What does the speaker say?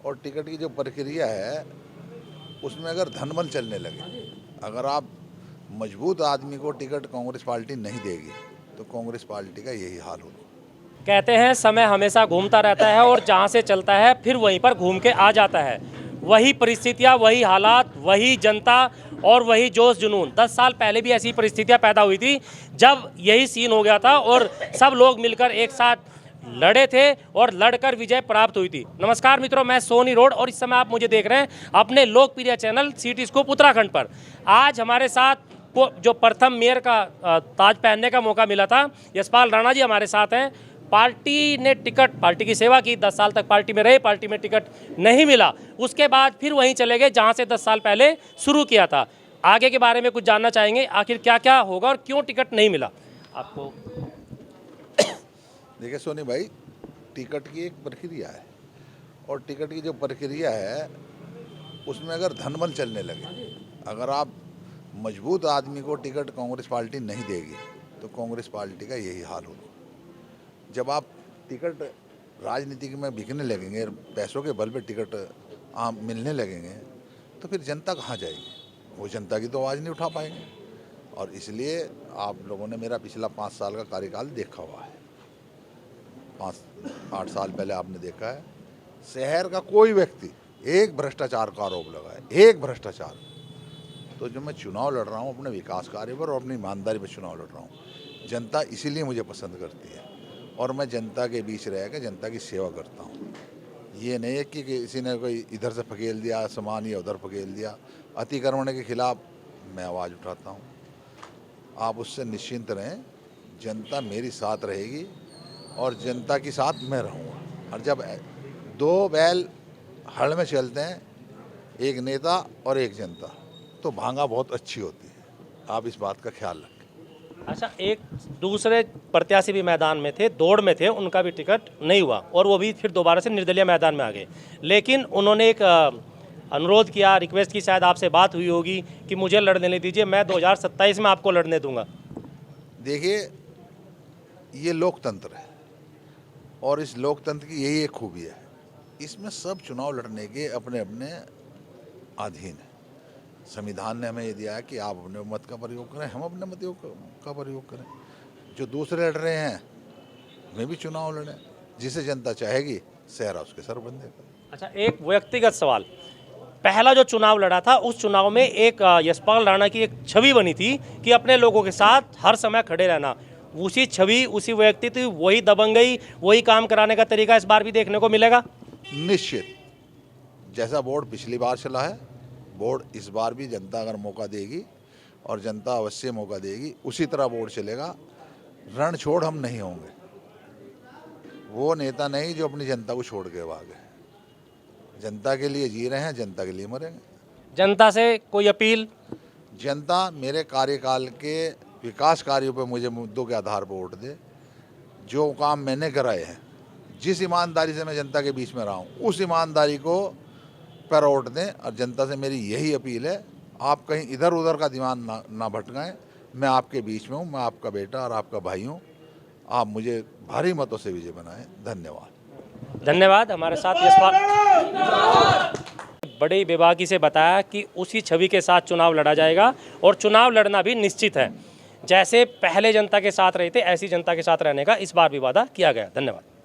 और टिकट की जो प्रक्रिया है उसमें अगर धनबल चलने लगे, अगर आप मजबूत आदमी को टिकट कांग्रेस पार्टी नहीं देगी तो कांग्रेस पार्टी का यही हाल होगा। कहते हैं समय हमेशा घूमता रहता है और जहाँ से चलता है फिर वहीं पर घूम के आ जाता है। वही परिस्थितियाँ, वही हालात, वही जनता और वही जोश जुनून। 10 साल पहले भी ऐसी परिस्थितियाँ पैदा हुई थी जब यही सीन हो गया था और सब लोग मिलकर एक साथ लड़े थे और लड़कर विजय प्राप्त हुई थी। नमस्कार मित्रों, मैं सोनी रोड और इस समय आप मुझे देख रहे हैं अपने लोकप्रिय चैनल सिटी स्कूप उत्तराखंड पर। आज हमारे साथ को जो प्रथम मेयर का ताज पहनने का मौका मिला था, यशपाल राणा जी हमारे साथ हैं। पार्टी ने टिकट, पार्टी की सेवा की, 10 साल तक पार्टी में रहे, पार्टी में टिकट नहीं मिला, उसके बाद फिर वहीं चले गए जहां से 10 साल पहले शुरू किया था। आगे के बारे में कुछ जानना चाहेंगे, आखिर क्या क्या होगा और क्यों टिकट नहीं मिला आपको? देखिए सोनी भाई, टिकट की एक प्रक्रिया है और टिकट की जो प्रक्रिया है उसमें अगर धनबल चलने लगे, अगर आप मजबूत आदमी को टिकट कांग्रेस पार्टी नहीं देगी तो कांग्रेस पार्टी का यही हाल होगा। जब आप टिकट राजनीति में बिकने लगेंगे, पैसों के बल पे टिकट आम मिलने लगेंगे तो फिर जनता कहाँ जाएगी? वो जनता की तो आवाज़ नहीं उठा पाएंगे। और इसलिए आप लोगों ने मेरा पिछला 5 साल का कार्यकाल देखा हुआ है। 5-8 साल पहले आपने देखा है, शहर का कोई व्यक्ति एक भ्रष्टाचार का आरोप लगाए, एक भ्रष्टाचार। तो जो मैं चुनाव लड़ रहा हूँ अपने विकास कार्य पर और अपनी ईमानदारी पर चुनाव लड़ रहा हूँ। जनता इसीलिए मुझे पसंद करती है और मैं जनता के बीच रह के जनता की सेवा करता हूँ। ये नहीं है कि किसी ने कोई इधर से फकेल दिया सामान या उधर फकेल दिया। अतिक्रमण के खिलाफ मैं आवाज़ उठाता हूँ। आप उससे निश्चिंत रहें, जनता मेरी साथ रहेगी और जनता के साथ मैं रहूँगा। और जब 2 बैल हल में चलते हैं, एक नेता और एक जनता, तो भांगा बहुत अच्छी होती है। आप इस बात का ख्याल रखें। अच्छा, एक दूसरे प्रत्याशी भी मैदान में थे, दौड़ में थे, उनका भी टिकट नहीं हुआ और वो भी फिर दोबारा से निर्दलीय मैदान में आ गए। लेकिन उन्होंने एक अनुरोध किया, रिक्वेस्ट की, शायद आपसे बात हुई होगी कि मुझे लड़ने दीजिए, मैं 2027 में आपको लड़ने दूंगा। देखिए, ये लोकतंत्र है और इस लोकतंत्र की यही एक खूबी है, इसमें सब चुनाव लड़ने के अपने अपने अधीन है। संविधान ने हमें ये दिया है कि आप अपने मत का प्रयोग करें, हम अपने मत का प्रयोग करें। जो दूसरे लड़ रहे हैं वे भी चुनाव लड़ें, जिसे जनता चाहेगी सेहरा उसके सर बन देगा। अच्छा, एक व्यक्तिगत सवाल, पहला जो चुनाव लड़ा था उस चुनाव में एक यशपाल राणा की एक छवि बनी थी कि अपने लोगों के साथ हर समय खड़े रहना। उसी छवि, उसी व्यक्तित्व, वही दबंगई, वही काम कराने का तरीका इस बार भी देखने को मिलेगा। निश्चित, जैसा बोर्ड पिछली बार चला है, बोर्ड इस बार भी जनता अगर मौका देगी और जनता अवश्य मौका देगी, उसी तरह बोर्ड चलेगा। रण छोड़ हम नहीं होंगे। वो नेता नहीं जो अपनी जनता को छोड़ के भागे। जनता के लिए जी रहे हैं, जनता के लिए मरेंगे। जनता से कोई अपील? जनता मेरे कार्यकाल के विकास कार्यों पर मुझे मुद्दों के आधार पर वोट दे। जो काम मैंने कराए हैं, जिस ईमानदारी से मैं जनता के बीच में रहा हूँ, उस ईमानदारी को पर वोट दें। और जनता से मेरी यही अपील है, आप कहीं इधर उधर का दिमाग ना भटकाएं। मैं आपके बीच में हूँ, मैं आपका बेटा और आपका भाई हूँ। आप मुझे भारी मतों से विजय बनाएं। धन्यवाद। धन्यवाद। हमारे साथ यशपाल बड़ी बेबाकी से बताया कि उसी छवि के साथ चुनाव लड़ा जाएगा और चुनाव लड़ना भी निश्चित है। जैसे पहले जनता के साथ रहे थे, ऐसी जनता के साथ रहने का इस बार भी वादा किया गया। धन्यवाद।